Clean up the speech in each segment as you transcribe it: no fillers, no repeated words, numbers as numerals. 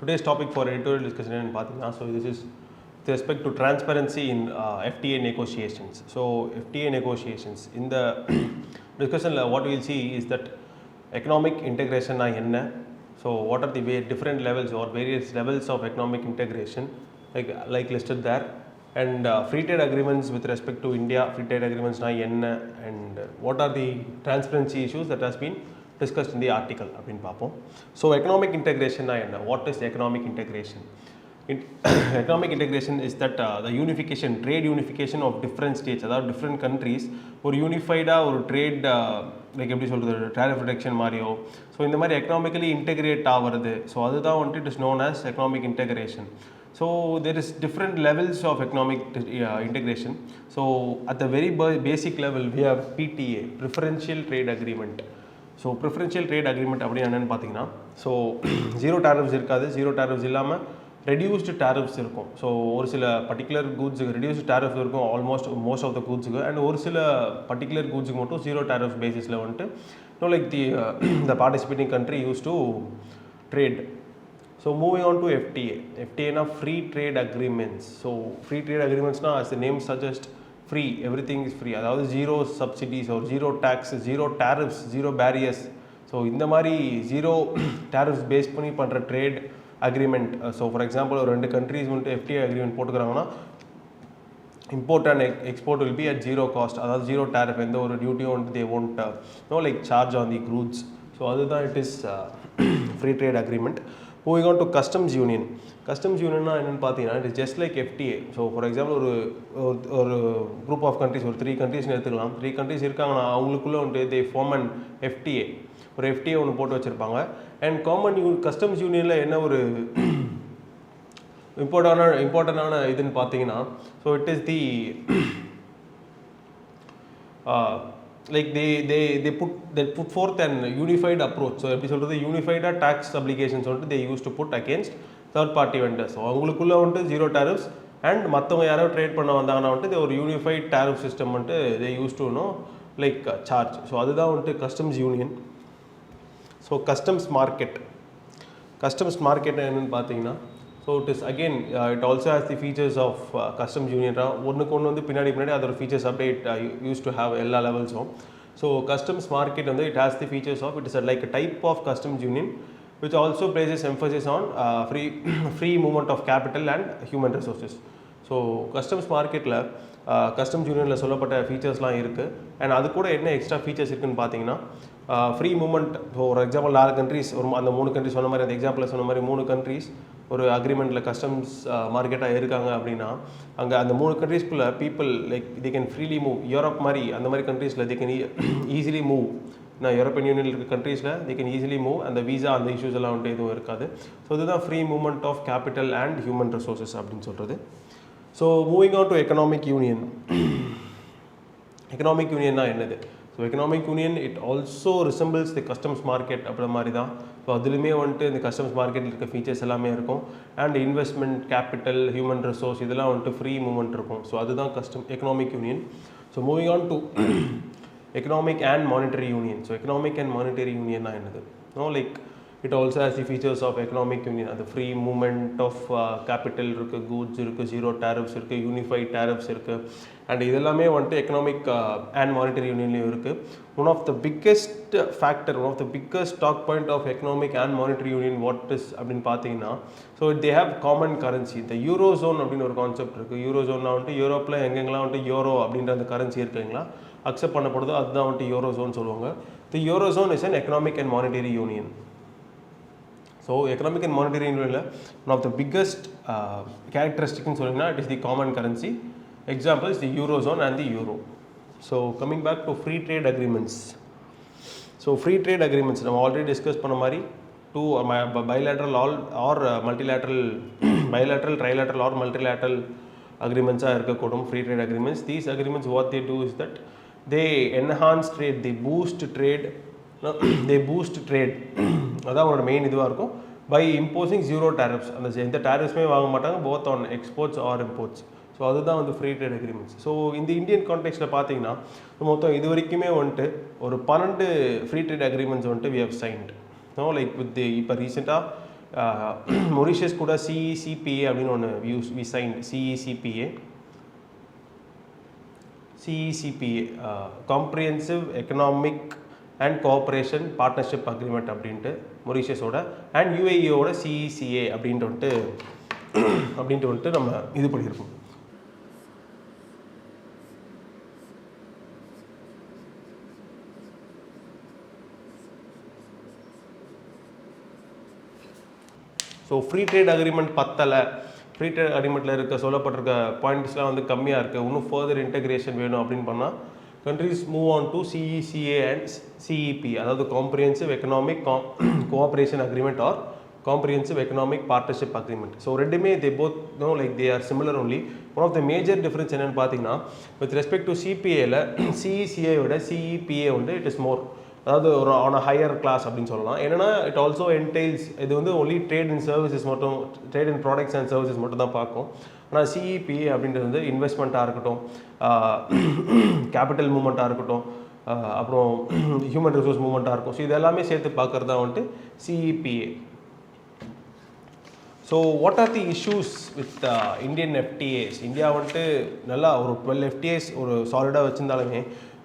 today's topic for editorial discussion and pathina. So this is with respect to transparency in FTA negotiations. So FTA negotiations in the discussion, what we will see is that economic integration na enna. So what are the different levels or various levels of economic integration like listed there, and free trade agreements with respect to India, free trade agreements na enna, and what are the transparency issues that has been discussed in the article அப்படினு பார்ப்போம். So economic integration na enna, what is economic integration? Economic integration is that the unification, trade unification of different states, அதாவது different countries ஒரு யூனிஃபைடாக ஒரு trade like எப்படி சொல்கிறது tariff reduction மாதிரியோ so இந்த மாதிரி எக்கனாமிக்கலி இன்டெகிரேட் ஆகிறது. ஸோ அதுதான் வந்துட்டு it is known as economic integration. So there is different levels of economic integration. So at the very basic level we have PTA, preferential trade agreement. So preferential trade agreement அப்படி என்னன்னு பார்த்தீங்கன்னா, so zero tariffs இருக்காது, zero tariffs இல்லாமல் reduced tariffs இருக்கும். So ஒரு சில particular கூட்ஸுக்கு reduced tariffs இருக்கும் ஆல்மோஸ்ட் மோஸ்ட் ஆஃப் த கூட்ஸுக்கு, அண்ட் ஒரு சில பர்டிகுலர் கூட்ஸுக்கு மட்டும் ஜீரோ டேரிஃப் பேசிஸில் வந்துட்டு like the participating country use to trade. So moving on to FTA. FTA na free trade agreements. So free trade agreements na as the name suggests, free, everything is free. அதாவது zero subsidies or zero taxes, zero tariffs, zero barriers. So இந்த மாதிரி zero tariffs base பண்ணி பண்ணுற trade agreement. So for example ஒரு ரெண்டு countries வந்துட்டு FTA agreement போட்டுக்கிறாங்கன்னா import and export will be at zero cost, அதாவது ஜீரோ டேரிஃப், எந்த ஒரு டியூட்டியும் வந்துட்டு they won't know like charge on the goods. So அதுதான் it is free trade agreement. Moving on to customs union. Customs union என்னன்னு பார்த்தீங்கன்னா, it is just like FTA. So for example ஒரு group of countries, ஒரு 3 கண்ட்ரிஸ்னு எடுத்துக்கலாம். 3 countries இருக்காங்கன்னா அவங்களுக்குள்ளே வந்துட்டு they form and FTA, ஒரு FTA ஒன்று போட்டு வச்சுருப்பாங்க. அண்ட் காமன் கஸ்டம்ஸ் யூனியனில் என்ன ஒரு இம்பார்ட்டண்டான இதுன்னு பார்த்தீங்கன்னா, so it is the like they put forth an unified approach. So எப்படி சொல்கிறது, யூனிஃபைடாக டேக்ஸ் அப்ளிகேஷன்ஸ் வந்துட்டு they used to put against third party vendors. So அவங்களுக்குள்ளே வந்துட்டு ஜீரோ டேரிஃப்ஸ், அண்ட் மற்றவங்க யாரோ ட்ரேட் பண்ண வந்தாங்கன்னா வந்துட்டு ஒரு யூனிஃபைட் டேரிஃப் சிஸ்டம் வந்துட்டு they used to know like charge. So அதுதான் வந்துட்டு customs union. So customs market என்னென்னு பார்த்தீங்கன்னா, so it is again it also has the features of customs union. ஒன்றுக்கு ஒன்று வந்து பின்னாடி அதோட features update use to have எல்லா லெவல்ஸும். ஸோ கஸ்டம்ஸ் மார்க்கெட் வந்து it has the features of it is like type of customs union which also places emphasis on free movement of capital and human resources. So customs மார்க்கெட்டில் customs யூனியனில் சொல்லப்பட்ட ஃபீச்சர்ஸ்லாம் இருக்குது. And அது கூட என்ன extra features இருக்குதுன்னு பார்த்தீங்கன்னா, ஃப்ரீ மூவ்மெண்ட். ஸோ ஒரு எக்ஸாம்பிள் 4 கண்ட்ரிஸ், அந்த 3 கண்ட்ரிஸ் சொன்ன மாதிரி, அந்த எக்ஸாம்பிளில் சொன்ன மாதிரி 3 கண்ட்ரிஸ் ஒரு அக்ரிமெண்ட்டில் கஸ்டம்ஸ் மார்க்கெட்டாக இருக்காங்க அப்படின்னா, அங்கே அந்த 3 கண்ட்ரீஸ்க்குள்ளே people like they can freely move. Europe மாதிரி அந்த மாதிரி கண்ட்ரீஸில் தே கேன் ஈஸிலி மூவ். நான் யூரோப்பியன் யூனியனில் இருக்க கண்ட்ரீஸில் தே கேன் ஈஸிலி மூவ். அந்த வீசா அந்த இஷ்யூஸ் எல்லாம் வந்துட்டு எதுவும் இருக்காது. ஸோ இதுதான் free movement of capital and human resources அப்படின்னு சொல்கிறது. So moving on to economic union. Economic யூனியன்னா என்னது? So economic union it also resembles the customs market அப்படி மாதிரி தான். ஸோ அதுலேயுமே வந்துட்டு இந்த கஸ்டம்ஸ் மார்க்கெட்டில் இருக்க ஃபீச்சர்ஸ் எல்லாமே இருக்கும். And investment, capital, human resource இதெல்லாம் வந்துட்டு ஃப்ரீ மூவ்மெண்ட் இருக்கும். ஸோ அதுதான் economic union. So moving on to economic and monetary union. So economic and monetary யூனியன்னா என்னது? No like it also has the features of economic union. அது free movement of capital இருக்குது, goods இருக்குது, zero tariffs இருக்குது, unified tariffs இருக்குது. And இதெல்லாமே வந்துட்டு economic and monetary யூனியன்லேயும் இருக்குது. One of the biggest factor, one of the biggest talk point of economic and monetary union what is அப்படின்னு பார்த்தீங்கன்னா, so they have common currency. இந்த euro zone அப்படின்னு ஒரு கான்செப்ட் இருக்குது. யூரோ ஜோன்னா வந்துட்டு யூரோப்பில் எங்கெங்கெல்லாம் வந்துட்டு யூரோ அப்படின்ற அந்த கரன்சி இருக்குங்களா அக்செப்ட் பண்ணப்படுதோ அதுதான் வந்துட்டு யூரோ ஜோன் சொல்லுவாங்க. The euro zone is an economic and monetary union. So economic and monetary யூனியனில் ஒன் ஆஃப் த பிக்கஸ்ட் கேரக்டரிஸ்டிக்னு சொன்னீங்கன்னா it is the common currency. Example is the Eurozone and the Euro. So coming back to free trade agreements. So free trade agreements, we already discussed பண்ண மாதிரி two bilateral or multilateral, bilateral, trilateral or multilateral agreements இருக்கக்கூடும் free trade agreements. These agreements what they do is that they enhance trade, they boost trade, அதான் அவங்களோட main இதுவாக இருக்கும். by imposing zero tariffs, அந்த எந்த டேரிஃப்ஸுமே வாங்க மாட்டாங்க both on exports or imports. So அதுதான் வந்து ஃப்ரீ ட்ரேட் அக்ரிமெண்ட்ஸ். ஸோ இந்த இந்தியன் கான்டெக்ஸ்ட்டில் பார்த்தீங்கன்னா மொத்தம் இது வரைக்குமே வந்துட்டு ஒரு 12 ஃப்ரீ ட்ரேட் அக்ரிமெண்ட்ஸ் வந்துட்டு we have signed. No like with இப்போ ரீசெண்டாக மொரிஷியஸ் கூட CECPA அப்படின்னு ஒன்று we sign CECPA comprehensive economic and cooperation partnership agreement அப்படின்ட்டு மொரிஷியஸோட, அண்ட் UAEயோட CECA அப்படின்ட்டு வந்துட்டு நம்ம இது பண்ணியிருக்கோம். ஸோ ஃப்ரீ ட்ரேட் அக்ரிமெண்ட் பத்தலை, ஃப்ரீ ட்ரேட் அக்ரிமெண்ட்டில் இருக்க சொல்லப்பட்டிருக்க பாயிண்ட்ஸ்லாம் வந்து கம்மியாக இருக்குது, இன்னும் ஃபர்தர் இன்டெகிரேஷன் வேணும் அப்படின்னு பண்ணால் countries move on to CECA and CEP, அதாவது comprehensive economic cooperation agreement or comprehensive economic partnership agreement. So ரெண்டுமே they both no like they are similar only. One of the major difference என்னென்னு பார்த்தீங்கன்னா, with respect to CPAல CECAயோட CEPA வந்து it is more, அதாவது ஒரு on a higher class அப்படின்னு சொல்லலாம். என்னென்னா இட் ஆல்சோ என்டைல்ஸ், இது வந்து ஒன்லி ட்ரேட் இன் சர்வீசஸ் மட்டும், trade in products and services மட்டும் தான் பார்க்கும். ஆனால் CEPA அப்படின்றது வந்து இன்வெஸ்ட்மெண்ட்டாக இருக்கட்டும், கேபிட்டல் மூவ்மெண்ட்டாக இருக்கட்டும், அப்புறம் ஹியூமன் ரிசோர்ஸ் மூவ்மெண்ட்டாக இருக்கும். ஸோ இது எல்லாமே சேர்த்து பார்க்குறது தான் வந்துட்டு CEPA. So what are the issues with Indian FTAs? India வந்துட்டு நல்லா ஒரு 12 FTAs ஒரு சாலிடாக வச்சுருந்தாலுமே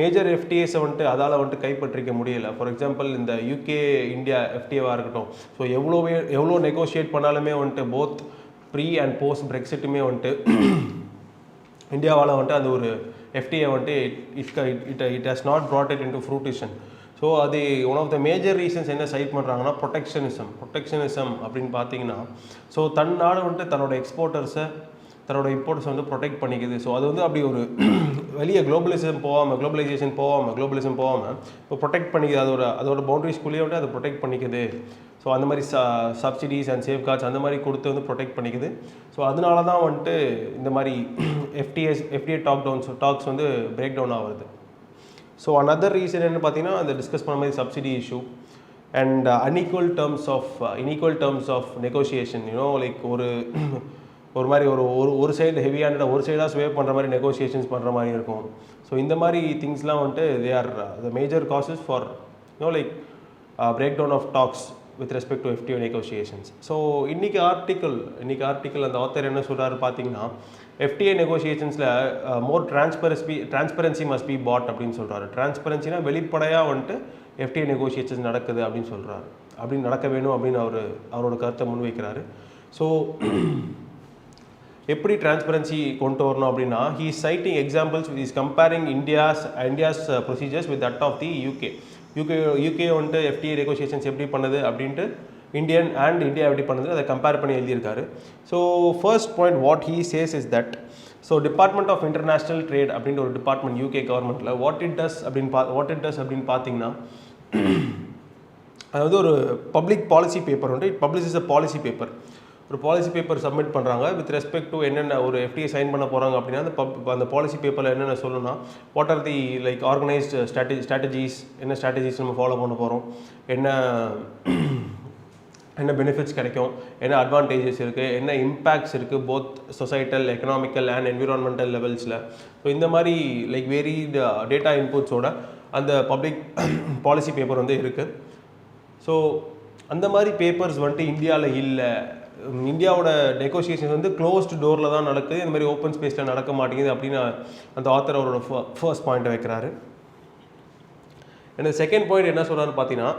மேஜர் FTAஸை வந்துட்டு அதால் வந்துட்டு கைப்பற்றிக்க முடியலை. ஃபார் எக்ஸாம்பிள் இந்த UK இந்தியா FTAவாக இருக்கட்டும், ஸோ எவ்வளோ நெகோஷியேட் பண்ணாலுமே வந்துட்டு போத் ப்ரீ அண்ட் போஸ்ட் பிரெக்சிட்டுமே வந்துட்டு இந்தியாவால் வந்துட்டு அந்த ஒரு FTA வந்துட்டு it has not brought it into fruition. So அது one of the major reasons என்ன சைட் பண்ணுறாங்கன்னா ப்ரொடெக்ஷனிசம் அப்படின்னு பார்த்தீங்கன்னா, ஸோ தன் நாடு வந்துட்டு தன்னோட எக்ஸ்போர்ட்டர்ஸை தன்னோட இம்போர்ட்ஸை வந்து ப்ரொடெக்ட் பண்ணிக்குது. ஸோ அது வந்து அப்படி ஒரு வெளியே குளோபலைசேஷன் போகாமல் இப்போ ப்ரொடெக்ட் பண்ணிக்குது, அதோட பவுண்டரிஸ்குள்ளேயே வந்துட்டு அதை ப்ரொடெக்ட் பண்ணிக்குது. ஸோ அந்த மாதிரி சப்சிடிஸ் அண்ட் சேஃப் கார்ட்ஸ் அந்த மாதிரி கொடுத்து வந்து ப்ரொடெக்ட் பண்ணிக்குது. ஸோ அதனால தான் வந்துட்டு இந்த மாதிரி FTA டாக்ஸ் வந்து பிரேக் டவுன் ஆகுது. ஸோ another ரீசன் என்ன பார்த்தீங்கன்னா, அந்த டிஸ்கஸ் பண்ண மாதிரி subsidy issue and unequal terms of negotiation. Like ஒரு மாதிரி ஒரு சைடு ஹெவியானடாக ஒரு சைடாக ஸ்வே பண்ணுற மாதிரி நெகோசியேஷன்ஸ் பண்ணுற மாதிரி இருக்கும். ஸோ இந்த மாதிரி திங்ஸ்லாம் வந்துட்டு they are the major causes for like break down of talks with respect to FTA negotiations. So இன்றைக்கி ஆர்டிக்கல் அந்த ஆத்தர் என்ன சொல்கிறாரு பார்த்தீங்கன்னா, FTA நெகோசியேஷன்ஸில் more transparency must be put அப்படின்னு சொல்கிறாரு. டிரான்ஸ்பரன்சினா வெளிப்படையாக வந்துட்டு FTA நெகோசியேஷன்ஸ் நடக்குது அப்படின்னு சொல்கிறாரு, அப்படின்னு நடக்க வேணும் அப்படின்னு அவரோட கருத்தை முன்வைக்கிறாரு. ஸோ எப்படி டிரான்ஸ்பரன்சி கொண்டு வரணும் அப்படின்னா, he is citing examples, is comparing India's procedures with that of the UK வந்துட்டு FTA நெகோசியேஷன்ஸ் எப்படி பண்ணுது அப்படின்ட்டு இந்தியா எப்படி பண்ணுது அதை கம்பேர் பண்ணி எழுதியிருக்காரு. So first point what he says is that, so department of international trade அப்படின்ற ஒரு டிபார்ட்மெண்ட் UK கவர்மெண்ட்டில் வாட் இட் டஸ் அப்படின்னு பார்த்தீங்கன்னா, அதாவது ஒரு பப்ளிக் பாலிசி பேப்பர் வந்துட்டு it publishes a policy paper. ஒரு பாலிசி பேப்பர் சப்மிட் பண்ணுறாங்க வித் ரெஸ்பெக்ட் டு என்னென்ன ஒரு FTA சைன் பண்ண போகிறாங்க அப்படின்னா, அந்த பாலிசி பேப்பரில் என்னென்ன சொல்லணும்னா, what are the like organised strategies, என்ன ஸ்ட்ராட்டஜிஸ் நம்ம ஃபாலோ பண்ண போகிறோம், என்ன பெனிஃபிட்ஸ் கிடைக்கும், என்ன அட்வான்டேஜஸ் இருக்குது, என்ன இம்பேக்ட்ஸ் இருக்குது both societal, economical and environmental லெவல்ஸில். ஸோ இந்த மாதிரி லைக் வேரிட் டேட்டா இன்புட்ஸோட அந்த பப்ளிக் பாலிசி பேப்பர் வந்து இருக்குது. ஸோ அந்த மாதிரி பேப்பர்ஸ் வந்துட்டு இந்தியாவில் இல்லை. இந்தியாவோட நெகோசியேஷன் வந்து க்ளோஸ்டு டோரில் தான் நடக்குது, இந்த மாதிரி ஓப்பன் ஸ்பேஸில் நடக்க மாட்டேங்குது அப்படின்னு அந்த ஆத்தர் அவரோட ஃபர்ஸ்ட் பாயிண்ட்டை வைக்கிறாரு. எனக்கு செகண்ட் பாயிண்ட் என்ன சொல்கிறான்னு பார்த்தீங்கன்னா,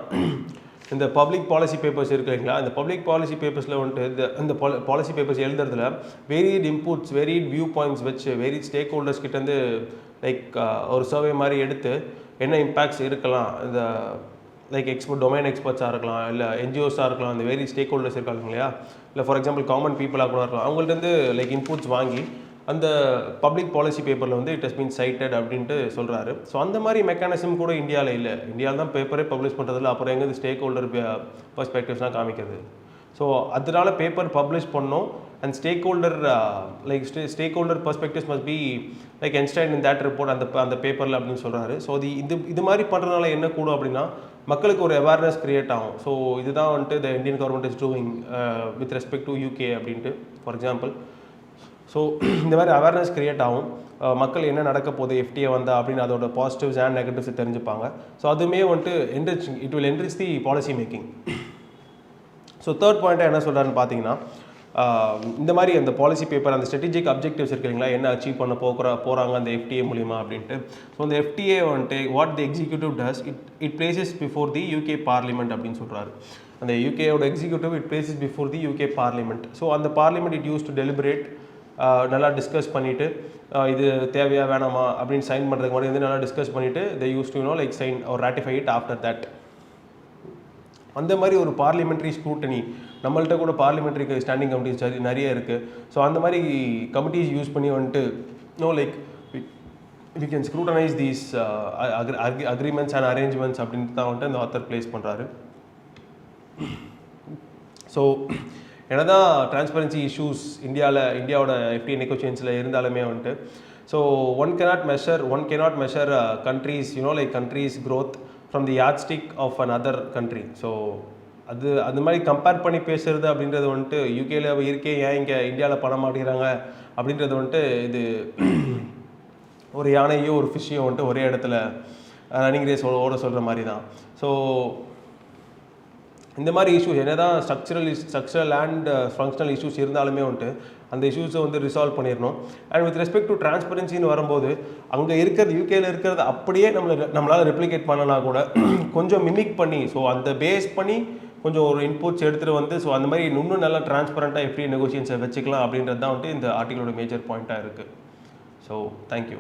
இந்த பப்ளிக் பாலிசி பேப்பர்ஸ் இருக்கு இல்லைங்களா, இந்த பப்ளிக் பாலிசி பேப்பர்ஸில் வந்துட்டு இந்த பாலிசி பேப்பர்ஸ் எழுதுறதுல varied inputs, varied viewpoints வச்சு வேரியட் ஸ்டேக் ஹோல்டர்ஸ் கிட்டேருந்து லைக் ஒரு சர்வே மாதிரி எடுத்து என்ன இம்பேக்ட்ஸ் இருக்கலாம், இந்த லைக் டொமைன் எக்ஸ்பர்ட்ஸாக இருக்கலாம், இல்லை NGOஸாக இருக்கலாம், இந்த வேரி ஸ்டேக் ஹோல்டர்ஸ் இருக்காங்க இல்லையா, இல்லை ஃபார் எக்ஸாம்பிள் காமன் பீப்புளாக கூட இருக்கலாம், அவங்கள்ட்ட லைக் இன்புட்ஸ் வாங்கி அந்த பப்ளிக் பாலிசி பேப்பரில் வந்து இட் ஹஸ் பீன் சைட்டட் அப்படின்ட்டு சொல்கிறாரு. ஸோ அந்த மாதிரி மெக்கானிசம் கூட இந்தியாவில் இல்லை. இந்தியாவில் தான் பேப்பரே பப்ளிஷ் பண்ணுறதில்ல, அப்புறம் எங்கே ஸ்டேக் ஹோல்டர் பர்ஸ்பெக்டிவ்ஸ்லாம் காமிக்கிறது. ஸோ அதனால பேப்பர் பப்ளிஷ் பண்ணோம் and stakeholder perspectives must be like enshrined in that report அந்த பேப்பரில் அப்படின்னு சொல்கிறாரு. ஸோ இது மாதிரி பண்ணுறதுனால என்ன கூடும் அப்படின்னா, மக்களுக்கு ஒரு அவேர்னஸ் க்ரியேட் ஆகும். ஸோ இதுதான் வந்துட்டு the Indian government is doing with respect to UK அப்படின்ட்டு ஃபார் எக்ஸாம்பிள். ஸோ இந்த மாதிரி அவேர்னஸ் க்ரியேட் ஆகும், மக்கள் என்ன நடக்க போகுது FTA வந்தால் அப்படின்னு அதோட பாசிட்டிவ்ஸ் அண்ட் நெகட்டிவ்ஸ் தெரிஞ்சுப்பாங்க. ஸோ அதுவுமே வந்துட்டு it will enrich the policy making. So so third பாயிண்ட்டாக என்ன சொல்கிறாருன்னு பார்த்தீங்கன்னா, இந்த மாதிரி அந்த பாலிசி பேப்பர் அந்த ஸ்ட்ராட்டஜிக் அப்ஜெக்டிவ்ஸ் இருக்கு இல்லைங்களா, என்ன அச்சீவ் பண்ண போகிறாங்க அந்த FTA மூலிமா அப்படின்ட்டு. ஸோ அந்த FTA வந்துட்டு what the executive does it places before the UK parliament அப்படின்னு சொல்கிறாரு. அந்த UKயோட executive it places before the UK parliament. So அந்த parliament it use to deliberate, நல்லா டிஸ்கஸ் பண்ணிவிட்டு இது தேவையா வேணாமா அப்படின்னு சைன் பண்ணுறதுக்கு முன்னாடி வந்து நல்லா டிஸ்கஸ் பண்ணிவிட்டு they use to like sign or ratify it after that. அந்த மாதிரி ஒரு பார்லிமெண்ட்ரி ஸ்க்ரூட்டனி நம்மள்கிட்ட கூட பார்லிமெண்ட்ரி ஸ்டாண்டிங் கமிட்டிஸ் நிறைய இருக்குது. ஸோ அந்த மாதிரி கமிட்டிஸ் யூஸ் பண்ணி வந்துட்டு like we can scrutinise these agreements and arrangements அப்படின்ட்டு தான் வந்துட்டு அந்த ஆத்தர் பிளேஸ் பண்ணுறாரு. ஸோ என்னதான் டிரான்ஸ்பரன்சி இஷ்யூஸ் இந்தியாவோட FTA நெகோசியேஷன்ஸில் இருந்தாலுமே வந்துட்டு, so one cannot measure countries like countries growth from the yardstick of another country. So அது மாதிரி கம்பேர் பண்ணி பேசுறது அப்படின்றது வந்துட்டு யூகேல இருக்கே ஏன் இங்கே இந்தியாவில் பண்ண மாட்டேங்கிறாங்க அப்படின்றது வந்துட்டு இது ஒரு யானையோ ஒரு ஃபிஷ்ஷையோ வந்துட்டு ஒரே இடத்துல ரன்னிங் ரேஸ் ஓட சொல்கிற மாதிரி தான். ஸோ இந்த மாதிரி இஷ்யூஸ் என்ன தான் ஸ்ட்ரக்சரல் அண்ட் ஃபங்க்ஷனல் இஷ்யூஸ் இருந்தாலுமே வந்துட்டு அந்த இஷ்யூஸை வந்து ரிசால்வ் பண்ணிடணும். அண்ட் வித் ரெஸ்பெக்ட் டு டிரான்ஸ்பரன்சின்னு வரும்போது அங்கே இருக்கிறது யூகேல இருக்கிறது அப்படியே நம்மளால் ரெப்ளிகேட் பண்ணனா கூட கொஞ்சம் மிமிக் பண்ணி, ஸோ அந்த பேஸ் பண்ணி கொஞ்சம் ஒரு இன்புட்ஸ் எடுத்துகிட்டு வந்து ஸோ அந்த மாதிரி இன்னும் நல்லா டிரான்ஸ்பரண்ட்டாக FTA நெகோசியேஷன்ஸை வச்சுக்கலாம் அப்படின்றது தான் வந்துட்டு இந்த ஆர்டிகளோட மேஜர் பாயிண்ட்டாக இருக்குது. So thank you.